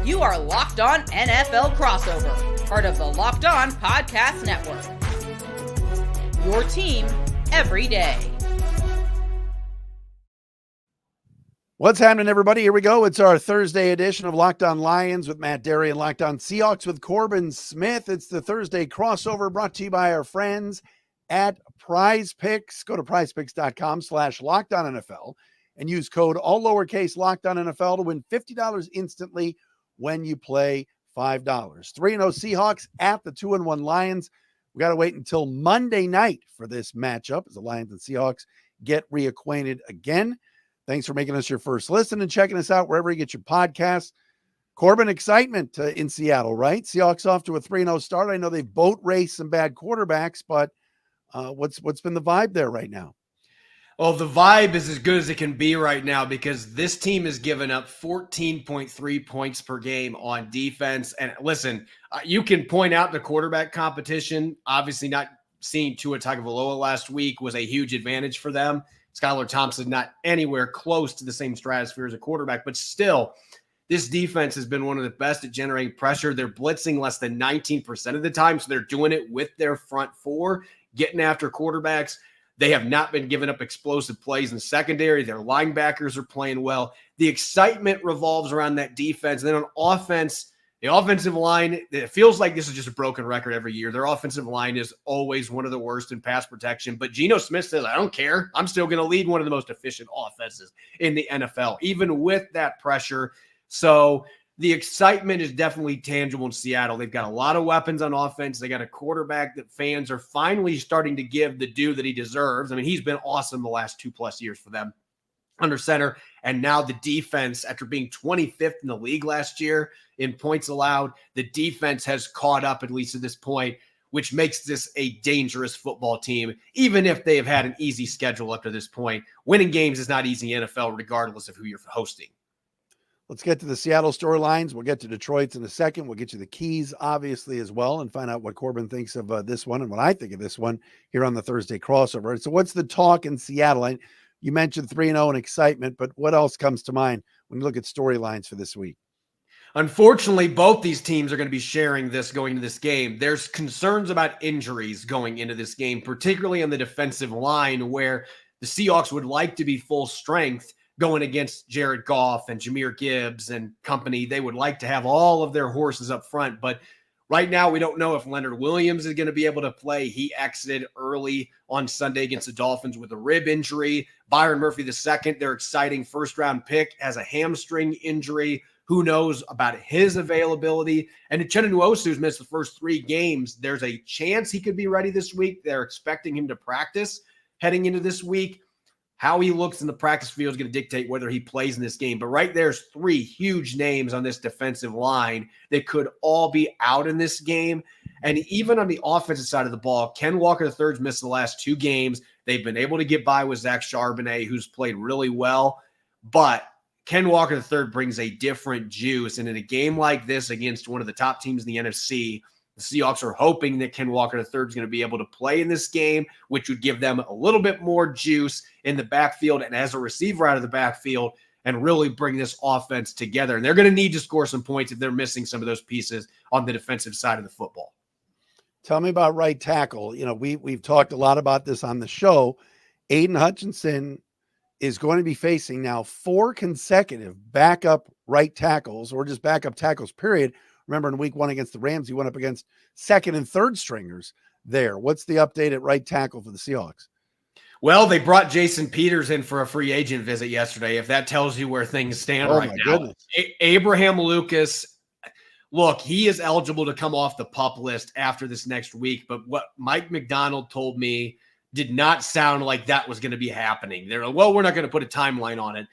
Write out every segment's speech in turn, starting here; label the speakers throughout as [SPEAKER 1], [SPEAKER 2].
[SPEAKER 1] You are Locked On NFL Crossover, part of the Locked On Podcast Network. Your team every day.
[SPEAKER 2] What's happening, everybody? Here we go. It's our Thursday edition of Locked On Lions with Matt Dery and Locked On Seahawks with Corbin Smith. It's the Thursday crossover brought to you by our friends at Prize Picks. Go to prizepicks.com/LockedOnNFL and use code all lowercase LockedOnNFL to win $50 instantly when you play $5. 3-0 Seahawks at the 2-1 Lions. We got to wait until Monday night for this matchup as the Lions and Seahawks get reacquainted again. Thanks for making us your first listen and checking us out wherever you get your podcasts. Corbin, excitement in Seattle, right? Seahawks off to a 3-0 start. I know they've boat raced some bad quarterbacks, but what's been the vibe there right now?
[SPEAKER 3] Well, the vibe is as good as it can be right now because this team has given up 14.3 points per game on defense. And listen, you can point out the quarterback competition. Obviously, not seeing Tua Tagovailoa last week was a huge advantage for them. Skylar Thompson not anywhere close to the same stratosphere as a quarterback, but still, this defense has been one of the best at generating pressure. They're blitzing less than 19% of the time, so they're doing it with their front four, getting after quarterbacks. They have not been giving up explosive plays in the secondary. Their linebackers are playing well. The excitement revolves around that defense. And then on offense, the offensive line, it feels like this is just a broken record every year. Their offensive line is always one of the worst in pass protection. But Geno Smith says, I don't care. I'm still going to lead one of the most efficient offenses in the NFL, even with that pressure. So the excitement is definitely tangible in Seattle. They've got a lot of weapons on offense. They got a quarterback that fans are finally starting to give the due that he deserves. I mean, he's been awesome the last 2+ years for them under center. And now the defense, after being 25th in the league last year in points allowed, the defense has caught up, at least at this point, which makes this a dangerous football team, even if they have had an easy schedule up to this point. Winning games is not easy in the NFL, regardless of who you're hosting.
[SPEAKER 2] Let's get to the Seattle storylines. We'll get to Detroit's in a second. We'll get you the keys, obviously, as well, and find out what Corbin thinks of this one and what I think of this one here on the Thursday crossover. So what's the talk in Seattle? You mentioned 3-0 and excitement, but what else comes to mind when you look at storylines for this week?
[SPEAKER 3] Unfortunately, both these teams are going to be sharing this going into this game. There's concerns about injuries going into this game, particularly on the defensive line, where the Seahawks would like to be full strength going against Jared Goff and Jahmyr Gibbs and company. They would like to have all of their horses up front, but right now we don't know if Leonard Williams is going to be able to play. He exited early on Sunday against the Dolphins with a rib injury. Byron Murphy II, their exciting first-round pick, has a hamstring injury. Who knows about his availability? And Uchenna Nwosu's missed the first 3 games. There's a chance he could be ready this week. They're expecting him to practice heading into this week. How he looks in the practice field is going to dictate whether he plays in this game. But right there's 3 huge names on this defensive line that could all be out in this game. And even on the offensive side of the ball, Ken Walker III's missed the last 2 games. They've been able to get by with Zach Charbonnet, who's played really well. But Ken Walker III brings a different juice. And in a game like this against one of the top teams in the NFC, the Seahawks are hoping that Ken Walker III is going to be able to play in this game, which would give them a little bit more juice in the backfield and as a receiver out of the backfield and really bring this offense together. And they're going to need to score some points if they're missing some of those pieces on the defensive side of the football.
[SPEAKER 2] Tell me about right tackle. You know, we've talked a lot about this on the show. Aiden Hutchinson is going to be facing now 4 consecutive backup right tackles or just backup tackles, period. Remember in week 1 against the Rams, he went up against second and third stringers there. What's the update at right tackle for the Seahawks?
[SPEAKER 3] Well, they brought Jason Peters in for a free agent visit yesterday, if that tells you where things stand right now. Goodness. Abraham Lucas, look, he is eligible to come off the PUP list after this next week, but what Mike McDonald told me did not sound like that was going to be happening. They're like, well, we're not going to put a timeline on it.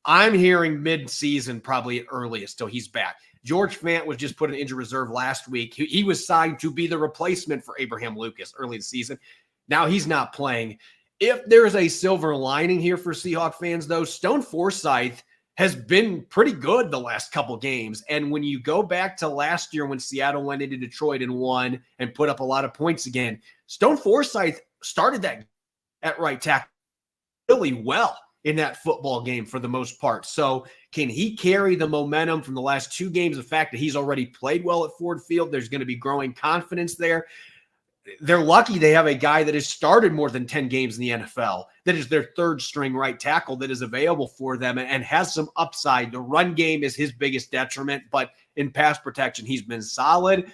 [SPEAKER 3] I'm hearing mid-season probably at earliest till he's back. George Fant was just put in injury reserve last week. He was signed to be the replacement for Abraham Lucas early this season. Now he's not playing. If there's a silver lining here for Seahawks fans, though, Stone Forsythe has been pretty good the last couple games. And when you go back to last year when Seattle went into Detroit and won and put up a lot of points again, Stone Forsythe started that at right tackle really well. in that football game for the most part. So can he carry the momentum from the last 2 games? The fact that he's already played well at Ford Field, there's going to be growing confidence there. They're lucky they have a guy that has started more than 10 games in the NFL, that is their 3rd string right tackle, that is available for them and has some upside. The run game is his biggest detriment, but in pass protection, he's been solid.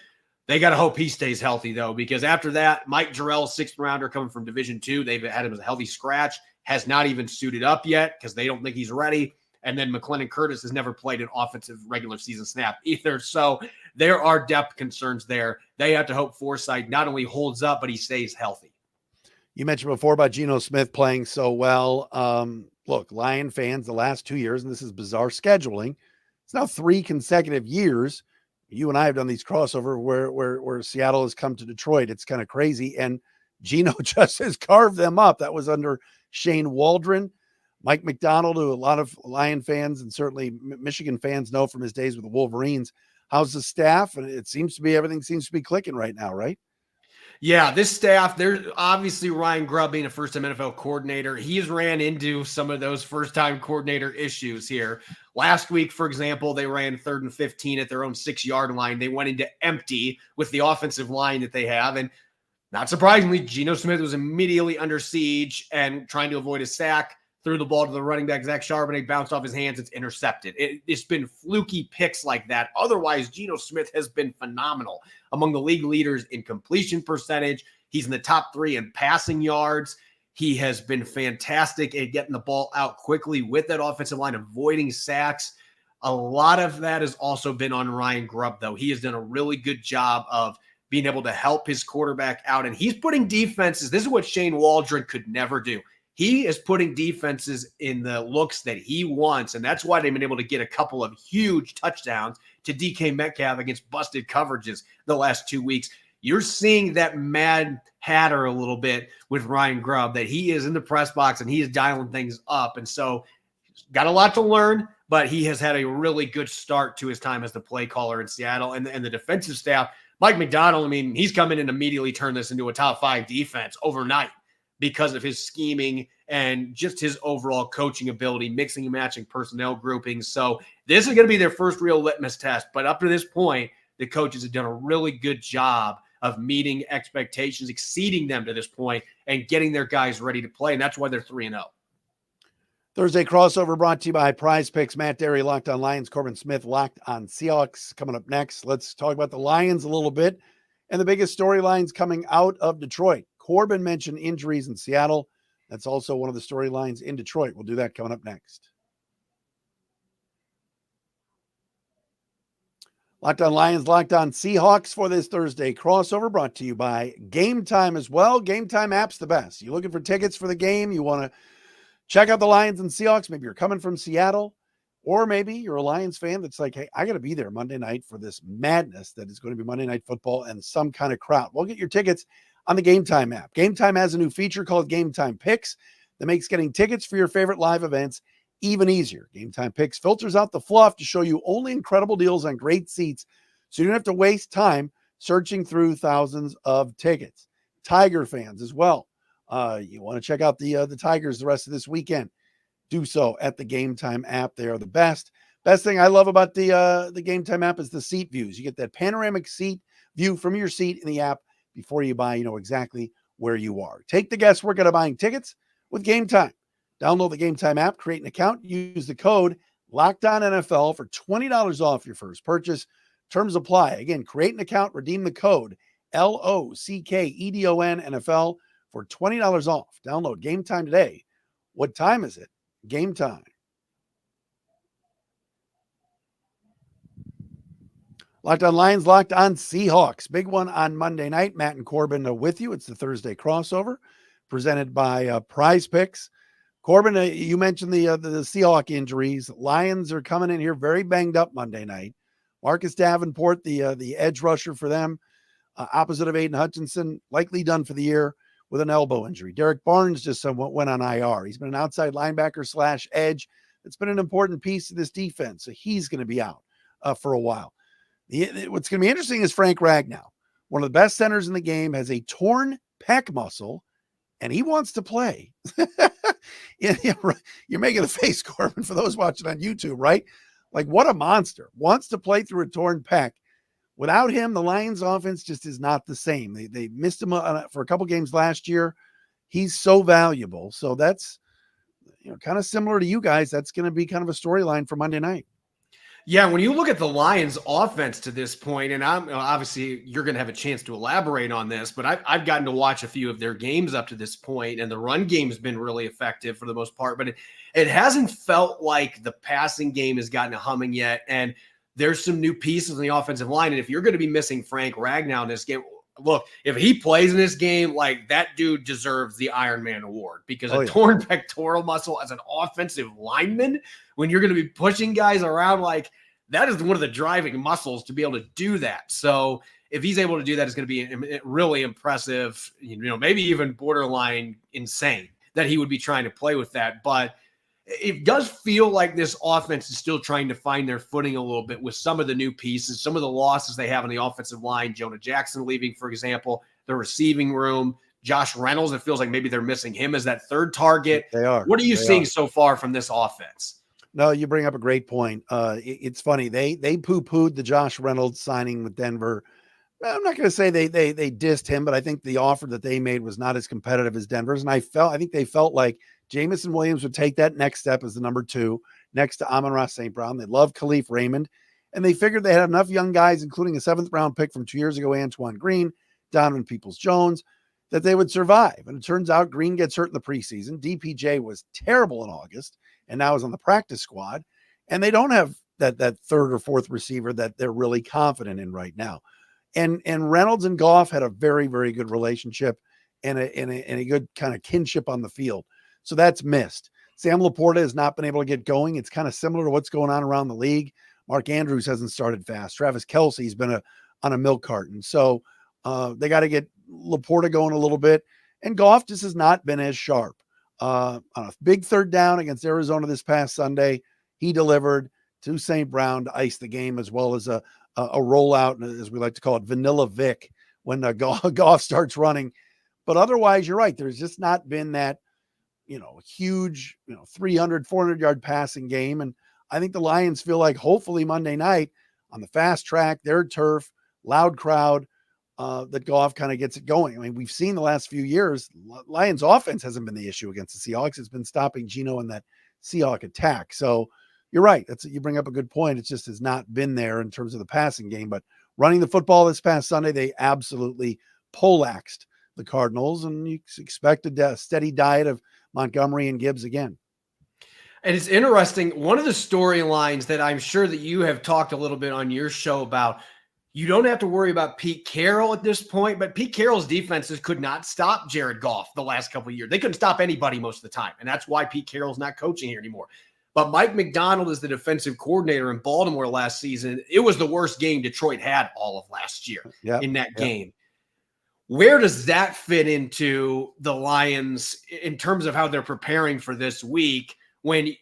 [SPEAKER 3] They got to hope he stays healthy, though, because after that, Mike Jarrell, 6th rounder coming from Division II, they've had him as a healthy scratch, has not even suited up yet because they don't think he's ready. And then McLennan Curtis has never played an offensive regular season snap either. So there are depth concerns there. They have to hope Forsythe not only holds up, but he stays healthy.
[SPEAKER 2] You mentioned before about Geno Smith playing so well. Look, Lion fans, the last 2 years, and this is bizarre scheduling, it's now 3 consecutive years. You and I have done these crossover where Seattle has come to Detroit. It's kind of crazy. And Geno just has carved them up. That was under Shane Waldron. Mike McDonald, who a lot of Lion fans and certainly Michigan fans know from his days with the Wolverines. How's the staff? And it seems to be, everything seems to be clicking right now, right?
[SPEAKER 3] Yeah, this staff, there's obviously Ryan Grubb being a first-time NFL coordinator. He's ran into some of those first-time coordinator issues here. Last week, for example, they ran 3rd and 15 at their own 6-yard line. They went into empty with the offensive line that they have. And not surprisingly, Geno Smith was immediately under siege and trying to avoid a sack. Threw the ball to the running back, Zach Charbonnet, bounced off his hands. It's intercepted. It's been fluky picks like that. Otherwise, Geno Smith has been phenomenal. Among the league leaders in completion percentage. He's in the top 3 in passing yards. He has been fantastic at getting the ball out quickly with that offensive line, avoiding sacks. A lot of that has also been on Ryan Grubb, though. He has done a really good job of being able to help his quarterback out. And he's putting defenses, this is what Shane Waldron could never do. He is putting defenses in the looks that he wants, and that's why they've been able to get a couple of huge touchdowns to DK Metcalf against busted coverages the last 2 weeks. You're seeing that Mad Hatter a little bit with Ryan Grubb, that he is in the press box and he is dialing things up. And so got a lot to learn, but he has had a really good start to his time as the play caller in Seattle. And the defensive staff, Mike McDonald, I mean, he's come in and immediately turned this into a top 5 defense overnight, because of his scheming and just his overall coaching ability, mixing and matching personnel groupings. So this is going to be their first real litmus test. But up to this point, the coaches have done a really good job of meeting expectations, exceeding them to this point, and getting their guys ready to play. And that's why they're 3-0.
[SPEAKER 2] Thursday crossover brought to you by Prize Picks. Matt Dery, Locked On Lions. Corbin Smith, Locked On Seahawks. Coming up next, let's talk about the Lions a little bit and the biggest storylines coming out of Detroit. Corbin mentioned injuries in Seattle. That's also one of the storylines in Detroit. We'll do that coming up next. Locked On Lions, Locked On Seahawks for this Thursday crossover, brought to you by Game Time as well. Game Time app's the best. You looking for tickets for the game? You want to check out the Lions and Seahawks? Maybe you're coming from Seattle, or maybe you're a Lions fan that's like, hey, I got to be there Monday night for this madness that is going to be Monday Night Football and some kind of crowd. We'll get your tickets on the Game Time app. Game Time has a new feature called Game Time Picks that makes getting tickets for your favorite live events even easier. Game Time Picks filters out the fluff to show you only incredible deals on great seats, so you don't have to waste time searching through thousands of tickets. Tiger fans as well. You want to check out the Tigers the rest of this weekend, do so at the Game Time app. They are the best. Best thing I love about the Game Time app is the seat views. You get that panoramic seat view from your seat in the app. Before you buy, you know exactly where you are. Take the guesswork out of buying tickets with Game Time. Download the Game Time app, create an account, use the code LOCKEDONNFL for $20 off your first purchase. Terms apply. Again, create an account, redeem the code LOCKEDON NFL for $20 off. Download Game Time today. What time is it? Game Time. Locked On Lions, Locked On Seahawks. Big one on Monday night. Matt and Corbin are with you. It's the Thursday crossover presented by Prize Picks. Corbin, you mentioned the Seahawk injuries. Lions are coming in here very banged up Monday night. Marcus Davenport, the edge rusher for them, opposite of Aiden Hutchinson, likely done for the year with an elbow injury. Derek Barnes just somewhat went on IR. He's been an outside linebacker / edge. It's been an important piece of this defense, so he's going to be out for a while. What's going to be interesting is Frank Ragnow, one of the best centers in the game, has a torn pec muscle and he wants to play. You're making a face, Corbin, for those watching on YouTube, right? Like, what a monster. Wants to play through a torn pec. Without him, the Lions offense just is not the same. They missed him for a couple games last year. He's so valuable. So that's, kind of similar to you guys. That's going to be kind of a storyline for Monday night.
[SPEAKER 3] Yeah, when you look at the Lions offense to this point, and I'm obviously you're going to have a chance to elaborate on this, but I've gotten to watch a few of their games up to this point, and the run game has been really effective for the most part, but it hasn't felt like the passing game has gotten a humming yet, and there's some new pieces in the offensive line, and if you're going to be missing Frank Ragnow in this game, look, if he plays in this game, like that dude deserves the Iron Man award because torn pectoral muscle as an offensive lineman, when you're going to be pushing guys around, like that is one of the driving muscles to be able to do that. So if he's able to do that, it's going to be really impressive, maybe even borderline insane that he would be trying to play with that. But it does feel like this offense is still trying to find their footing a little bit with some of the new pieces, some of the losses they have on the offensive line. Jonah Jackson leaving, for example, the receiving room. Josh Reynolds, it feels like maybe they're missing him as that third target.
[SPEAKER 2] They are.
[SPEAKER 3] What are you seeing so far from this offense?
[SPEAKER 2] No, you bring up a great point. It's funny. They poo-pooed the Josh Reynolds signing with Denver. I'm not going to say they dissed him, but I think the offer that they made was not as competitive as Denver's. And I think they felt like Jamison Williams would take that next step as the number 2 next to Amon-Ra St. Brown. They love Khalif Raymond, and they figured they had enough young guys, including a 7th round pick from 2 years ago, Antoine Green, Donovan Peoples-Jones, that they would survive. And it turns out Green gets hurt in the preseason. DPJ was terrible in August and now is on the practice squad. And they don't have that third or fourth receiver that they're really confident in right now. And Reynolds and Goff had a very, very good relationship and a good kind of kinship on the field. So that's missed. Sam Laporta has not been able to get going. It's kind of similar to what's going on around the league. Mark Andrews hasn't started fast. Travis Kelce's been on a milk carton. So they got to get Laporta going a little bit. And Goff just has not been as sharp. On a big third down against Arizona this past Sunday, he delivered to St. Brown to ice the game, as well as a rollout, as we like to call it, Vanilla Vic, when Goff starts running. But otherwise, you're right. There's just not been that, huge, 300, 400-yard passing game. And I think the Lions feel like hopefully Monday night on the fast track, their turf, loud crowd, that Goff kind of gets it going. I mean, we've seen the last few years, Lions offense hasn't been the issue against the Seahawks. It's been stopping Geno in that Seahawk attack. So you're right. You bring up a good point. It just has not been there in terms of the passing game, but running the football this past Sunday, they absolutely poleaxed the Cardinals, and you expect a steady diet of Montgomery and Gibbs again.
[SPEAKER 3] And it's interesting. One of the storylines that I'm sure that you have talked a little bit on your show about, you don't have to worry about Pete Carroll at this point, but Pete Carroll's defenses could not stop Jared Goff the last couple of years. They couldn't stop anybody most of the time, and that's why Pete Carroll's not coaching here anymore. But Mike McDonald is the defensive coordinator in Baltimore last season. It was the worst game Detroit had all of last year in that game. Where does that fit into the Lions in terms of how they're preparing for this week when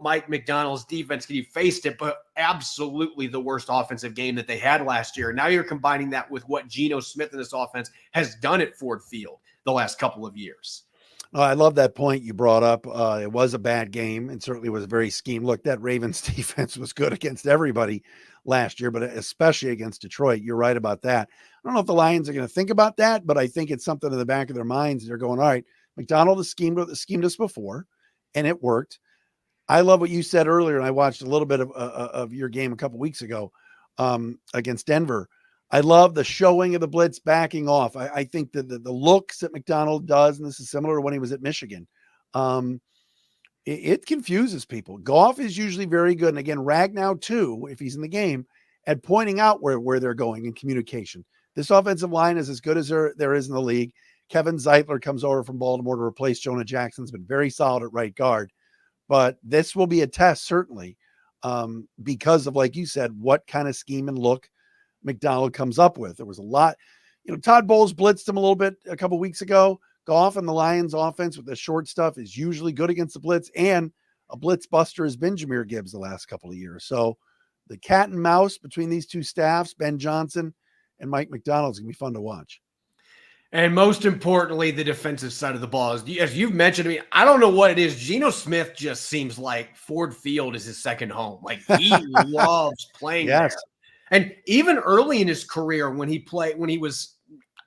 [SPEAKER 3] Mike McDonald's defense, you faced it, but absolutely the worst offensive game that they had last year. Now you're combining that with what Geno Smith in this offense has done at Ford Field the last couple of years.
[SPEAKER 2] I love that point you brought up. It was a bad game and certainly was very schemed. Look, that Ravens defense was good against everybody last year, but especially against Detroit. You're right about that. I don't know if the Lions are going to think about that, but I think it's something in the back of their minds. They're going, all right, McDonald has schemed us before, and it worked. I love what you said earlier, and I watched a little bit of your game a couple weeks ago against Denver. I love the showing of the blitz backing off. I think that the looks that McDonald does, and this is similar to when he was at Michigan, it confuses people. Goff is usually very good. And again, Ragnow too, if he's in the game, at pointing out where they're going in communication. This offensive line is as good as there is in the league. Kevin Zeitler comes over from Baltimore to replace Jonah Jackson. Has been very solid at right guard. But this will be a test, certainly, because of, like you said, what kind of scheme and look McDonald comes up with. There was a lot, Todd Bowles blitzed him a little bit a couple weeks ago. Goff and the Lions offense with the short stuff is usually good against the blitz, and a blitz buster has been Jahmyr Gibbs the last couple of years. So the cat and mouse between these two staffs, Ben Johnson and Mike McDonald, is going to be fun to watch.
[SPEAKER 3] And most importantly, the defensive side of the ball. As you've mentioned, I mean, I don't know what it is. Geno Smith just seems like Ford Field is his second home. Like, he loves playing there.
[SPEAKER 2] Yes.
[SPEAKER 3] And even early in his career, when he was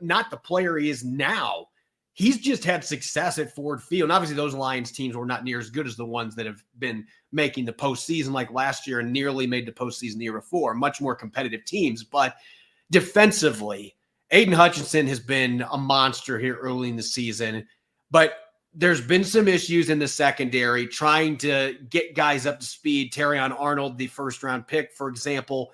[SPEAKER 3] not the player he is now, he's just had success at Ford Field. And obviously, those Lions teams were not near as good as the ones that have been making the postseason like last year and nearly made the postseason the year before. Much more competitive teams. But defensively, Aiden Hutchinson has been a monster here early in the season, but there's been some issues in the secondary trying to get guys up to speed. Terrion Arnold, the first-round pick, for example.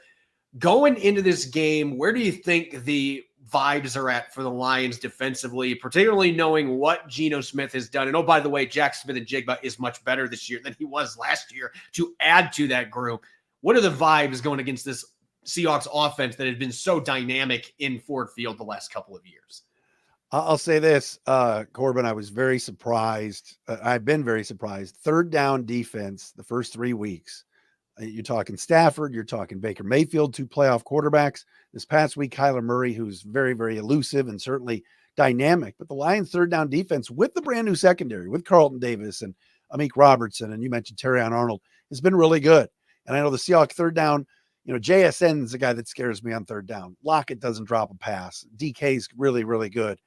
[SPEAKER 3] Going into this game, where do you think the vibes are at for the Lions defensively, particularly knowing what Geno Smith has done? And, oh, by the way, Jack Smith-Njigba is much better this year than he was last year to add to that group. What are the vibes going against this Seahawks offense that had been so dynamic in Ford Field the last couple of years?
[SPEAKER 2] I'll say this, Corbin, I was very surprised. I've been very surprised. Third down defense, the first 3 weeks. You're talking Stafford, you're talking Baker Mayfield, 2 playoff quarterbacks. This past week, Kyler Murray, who's very, very elusive and certainly dynamic. But the Lions' third down defense with the brand new secondary, with Carlton Davis and Amik Robertson, and you mentioned Terrion Arnold, has been really good. And I know the Seahawks third down, JSN is the guy that scares me on third down. Lockett doesn't drop a pass. DK's really, really good.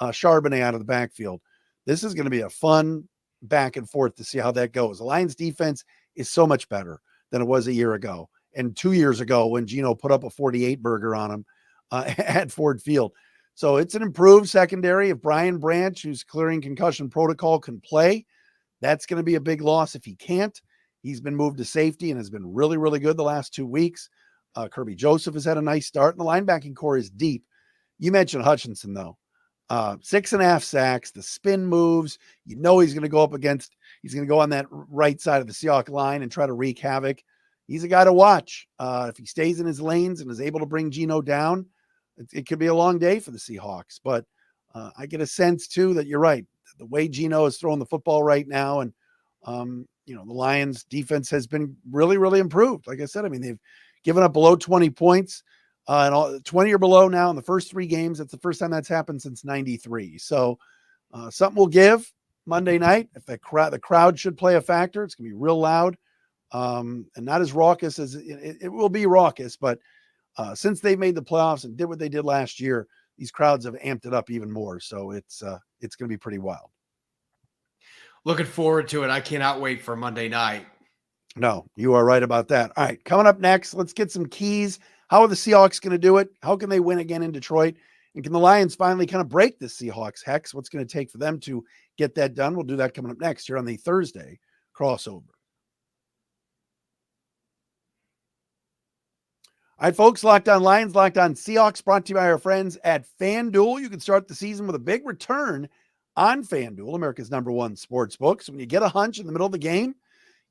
[SPEAKER 2] Charbonnet out of the backfield. This is going to be a fun back and forth to see how that goes. The Lions defense is so much better than it was a year ago and 2 years ago when Geno put up a 48 burger on him at Ford Field. So it's an improved secondary. If Brian Branch, who's clearing concussion protocol, can play, that's going to be a big loss. If he can't, he's been moved to safety and has been really, really good the last 2 weeks. Kirby Joseph has had a nice start, and the linebacking core is deep. You mentioned Hutchinson, though. 6.5 sacks, the spin moves. He's going to go he's going to go on that right side of the Seahawks line and try to wreak havoc. He's a guy to watch. If he stays in his lanes and is able to bring Geno down, it could be a long day for the Seahawks. But I get a sense, too, that you're right. The way Geno is throwing the football right now, and the Lions defense has been really, really improved. Like I said, I mean, they've given up below 20 points and 20 or below now in the first 3 games. That's the first time that's happened since 93. So something will give Monday night. If the crowd should play a factor, it's going to be real loud and not as raucous as it will be raucous. But since they made the playoffs and did what they did last year, these crowds have amped it up even more. So it's going to be pretty wild.
[SPEAKER 3] Looking forward to it. I cannot wait for Monday night.
[SPEAKER 2] No, you are right about that. All right, coming up next, let's get some keys. How are the Seahawks going to do it? How can they win again in Detroit? And can the Lions finally kind of break the Seahawks hex? What's going to take for them to get that done? We'll do that coming up next here on the Thursday crossover. All right, folks, Locked On Lions, Locked On Seahawks, brought to you by our friends at FanDuel. You can start the season with a big return on FanDuel, America's #1 sports book. So when you get a hunch in the middle of the game,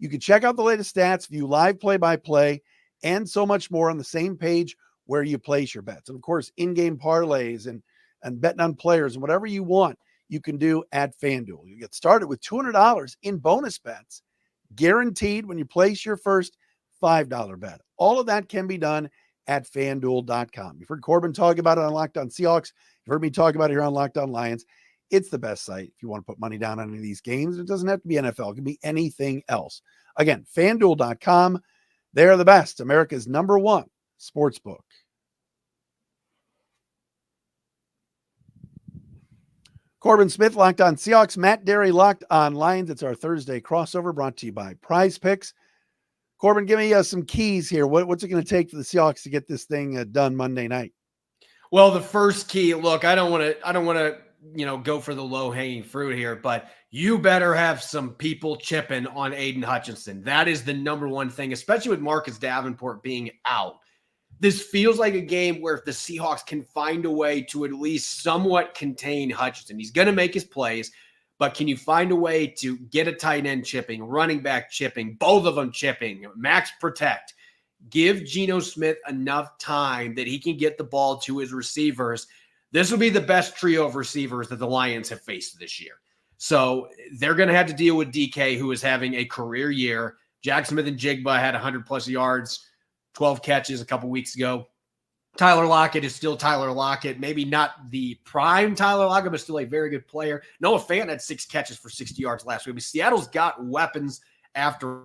[SPEAKER 2] you can check out the latest stats, view live play-by-play, and so much more on the same page where you place your bets. And, of course, in-game parlays and betting on players and whatever you want, you can do at FanDuel. You get started with $200 in bonus bets, guaranteed when you place your first $5 bet. All of that can be done at FanDuel.com. You've heard Corbin talk about it on Locked On Seahawks. You've heard me talk about it here on Locked On Lions. It's the best site if you want to put money down on any of these games. It doesn't have to be NFL. It can be anything else. Again, FanDuel.com. They're the best. America's #1 sports book. Corbin Smith, Locked On Seahawks. Matt Dery, Locked On Lions. It's our Thursday crossover brought to you by Prize Picks. Corbin, give me some keys here. What's it going to take for the Seahawks to get this thing done Monday night?
[SPEAKER 3] Well, the first key, look, I don't want to, go for the low hanging fruit here, but you better have some people chipping on Aiden Hutchinson. That is the #1 thing, especially with Marcus Davenport being out. This feels like a game where if the Seahawks can find a way to at least somewhat contain Hutchinson, he's going to make his plays, but can you find a way to get a tight end chipping, running back chipping, both of them chipping, max protect, give Geno Smith enough time that he can get the ball to his receivers. This will be the best trio of receivers that the Lions have faced this year. So they're going to have to deal with DK, who is having a career year. Jack Smith-Njigba had 100-plus yards, 12 catches a couple weeks ago. Tyler Lockett is still Tyler Lockett. Maybe not the prime Tyler Lockett, but still a very good player. Noah Fant had 6 catches for 60 yards last week. I mean, Seattle's got weapons after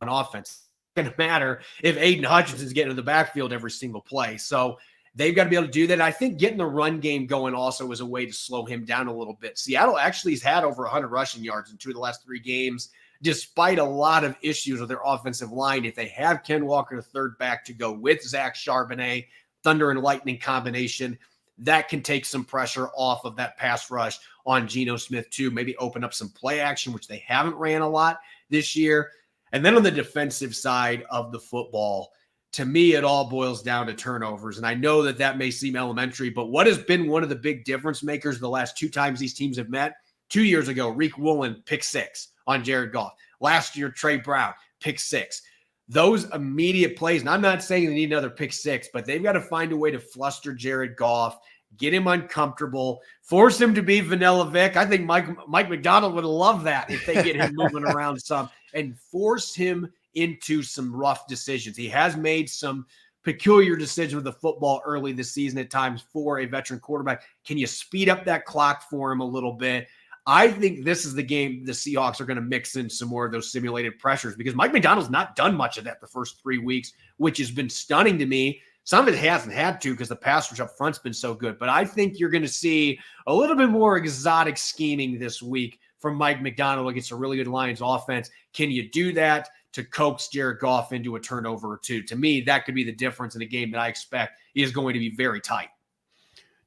[SPEAKER 3] on offense. It's going to matter if Aiden Hutchinson's getting in the backfield every single play. So they've got to be able to do that. I think getting the run game going also is a way to slow him down a little bit. Seattle actually has had over 100 rushing yards in 2 of the last 3 games, despite a lot of issues with their offensive line. If they have Ken Walker, the third back, to go with Zach Charbonnet, thunder and lightning combination, that can take some pressure off of that pass rush on Geno Smith too. Maybe open up some play action, which they haven't ran a lot this year. And then on the defensive side of the football, to me, it all boils down to turnovers. And I know that may seem elementary, but what has been one of the big difference makers the last 2 times these teams have met? 2 years ago, Reek Woolen, pick 6 on Jared Goff. Last year, Trey Brown, pick 6. Those immediate plays, and I'm not saying they need another pick 6, but they've got to find a way to fluster Jared Goff, get him uncomfortable, force him to be Vanilla Vic. I think Mike McDonald would love that if they get him moving around some, and force him into some rough decisions. He has made some peculiar decisions with the football early this season at times for a veteran quarterback. Can you speed up that clock for him a little bit? I think this is the game the Seahawks are going to mix in some more of those simulated pressures, because Mike McDonald's not done much of that the first 3 weeks, which has been stunning to me. Some of it hasn't had to because the pass rush up front's been so good. But I think you're going to see a little bit more exotic scheming this week from Mike McDonald against a really good Lions offense. Can you do that to coax Jared Goff into a turnover or 2? To me, that could be the difference in a game that I expect is going to be very tight.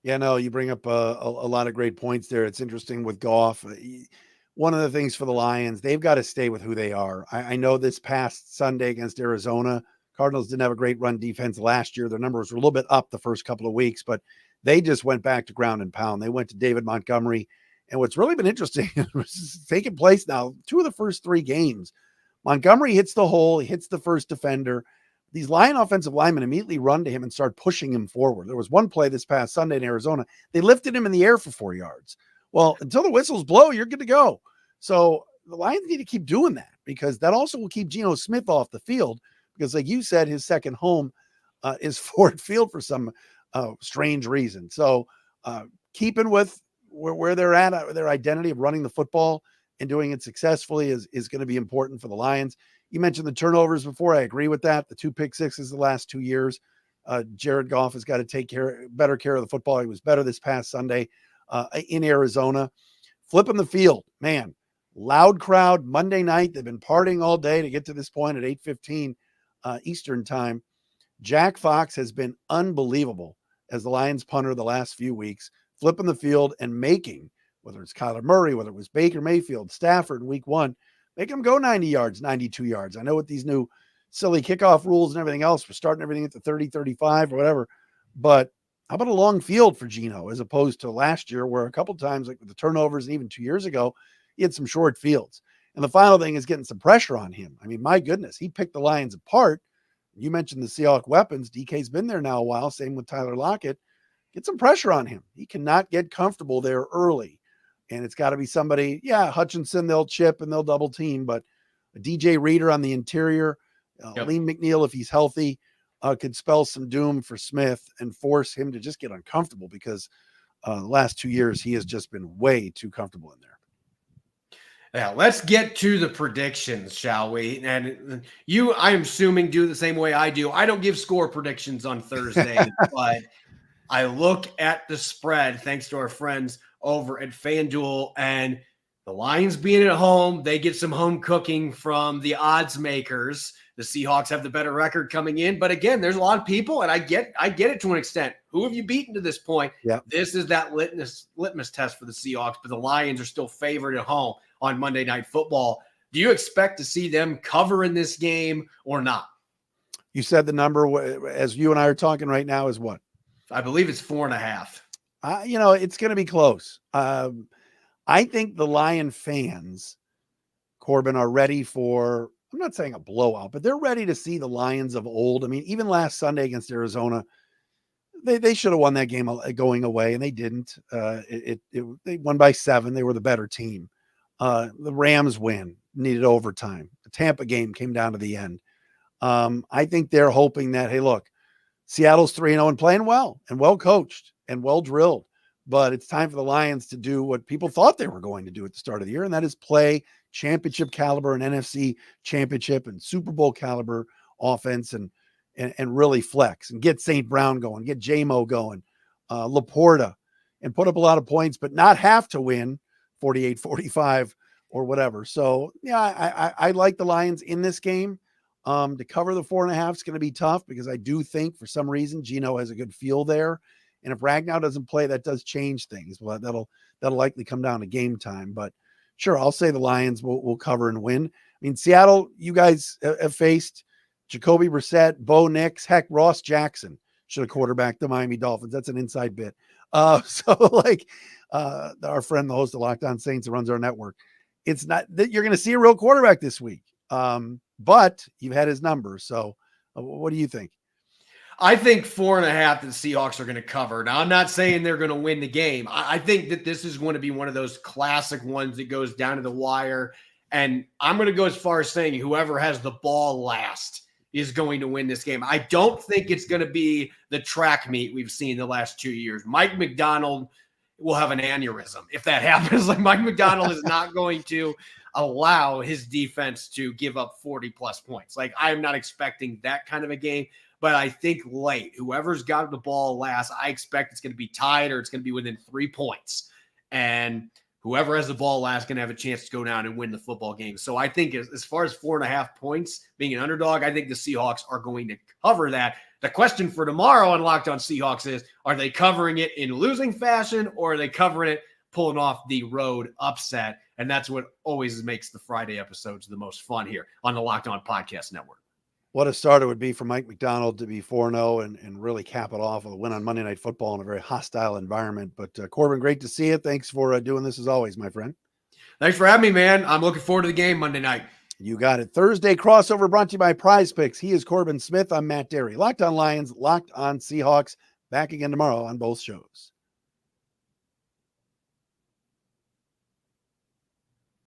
[SPEAKER 2] Yeah, no, you bring up a lot of great points there. It's interesting with Goff. One of the things for the Lions, they've got to stay with who they are. I know this past Sunday against Arizona, Cardinals didn't have a great run defense last year. Their numbers were a little bit up the first couple of weeks, but they just went back to ground and pound. They went to David Montgomery. And what's really been interesting is taking place now, 2 of the first 3 games, Montgomery hits the hole, he hits the first defender. These Lion offensive linemen immediately run to him and start pushing him forward. There was one play this past Sunday in Arizona. They lifted him in the air for 4 yards. Well, until the whistles blow, you're good to go. So the Lions need to keep doing that, because that also will keep Geno Smith off the field, because like you said, his second home is Ford Field for some strange reason. So keeping with where they're at, their identity of running the football and doing it successfully is going to be important for the Lions. You mentioned the turnovers before. I agree with that. The 2 pick 6s the last 2 years. Jared Goff has got to take better care of the football. He was better this past Sunday in Arizona. Flipping the field, man, loud crowd Monday night. They've been partying all day to get to this point at 8:15 Eastern time. Jack Fox has been unbelievable as the Lions punter the last few weeks, flipping the field and making, whether it's Kyler Murray, whether it was Baker Mayfield, Stafford in week 1, make them go 90 yards, 92 yards. I know with these new silly kickoff rules and everything else, we're starting everything at the 30, 35 or whatever. But how about a long field for Geno as opposed to last year, where a couple of times, like with the turnovers and even 2 years ago, he had some short fields. And the final thing is getting some pressure on him. I mean, my goodness, he picked the Lions apart. You mentioned the Seahawks weapons. DK's been there now a while. Same with Tyler Lockett. Get some pressure on him. He cannot get comfortable there early. And it's got to be somebody, Hutchinson, they'll chip and they'll double team, but a DJ Reader on the interior, Liam McNeil, if he's healthy, could spell some doom for Smith and force him to just get uncomfortable, because the last 2 years, he has just been way too comfortable in there.
[SPEAKER 3] Yeah, let's get to the predictions, shall we? And you, I'm assuming, do the same way I do. I don't give score predictions on Thursday, but I look at the spread, thanks to our friends over at FanDuel, and the Lions being at home, they get some home cooking from the odds makers. The Seahawks have the better record coming in, but again, there's a lot of people, and I get it to an extent. Who have you beaten to this point?
[SPEAKER 2] Yeah.
[SPEAKER 3] This is that litmus test for the Seahawks, but the Lions are still favored at home on Monday Night Football. Do you expect to see them cover in this game or not?
[SPEAKER 2] You said the number, as you and I are talking right now, is what?
[SPEAKER 3] I believe it's 4.5.
[SPEAKER 2] It's going to be close. I think the Lion fans, Corbin, are ready for, I'm not saying a blowout, but they're ready to see the Lions of old. I mean, even last Sunday against Arizona, they should have won that game going away, and they didn't. They won by 7. They were the better team. The Rams win, needed overtime. The Tampa game came down to the end. I think they're hoping that, hey, look, Seattle's 3-0 and playing well and well coached and well drilled. But it's time for the Lions to do what people thought they were going to do at the start of the year, and that is play championship caliber and NFC championship and Super Bowl caliber offense and really flex and get St. Brown going, get J-Mo going, Laporta, and put up a lot of points, but not have to win 48-45 or whatever. So, yeah, I like the Lions in this game. To cover the 4.5 is going to be tough because I do think for some reason Geno has a good feel there. And if Ragnow doesn't play, that does change things. Well, that'll likely come down to game time. But sure, I'll say the Lions will cover and win. I mean, Seattle, you guys have faced Jacoby Brissett, Bo Nix, heck, Ross Jackson should have quarterbacked the Miami Dolphins. That's an inside bit. Our friend, the host of Locked On Saints, that runs our network, it's not that you're going to see a real quarterback this week. But you've had his number. So what do you think?
[SPEAKER 3] I think 4.5 the Seahawks are going to cover. Now, I'm not saying they're going to win the game. I think that this is going to be one of those classic ones that goes down to the wire. And I'm going to go as far as saying whoever has the ball last is going to win this game. I don't think it's going to be the track meet we've seen the last 2 years. Mike McDonald will have an aneurysm if that happens. Like, Mike McDonald is not going to allow his defense to give up 40-plus points. Like, I'm not expecting that kind of a game. But I think late, whoever's got the ball last, I expect it's going to be tied or it's going to be within 3 points. And whoever has the ball last is going to have a chance to go down and win the football game. So I think as far as 4.5 points being an underdog, I think the Seahawks are going to cover that. The question for tomorrow on Locked On Seahawks is, are they covering it in losing fashion or are they covering it pulling off the road upset? And that's what always makes the Friday episodes the most fun here on the Locked On Podcast Network.
[SPEAKER 2] What a start it would be for Mike McDonald to be 4-0 and really cap it off with a win on Monday Night Football in a very hostile environment. But Corbin, great to see you. Thanks for doing this as always, my friend.
[SPEAKER 3] Thanks for having me, man. I'm looking forward to the game Monday night.
[SPEAKER 2] You got it. Thursday crossover brought to you by Prize Picks. He is Corbin Smith. I'm Matt Dery. Locked On Lions, Locked On Seahawks. Back again tomorrow on both shows.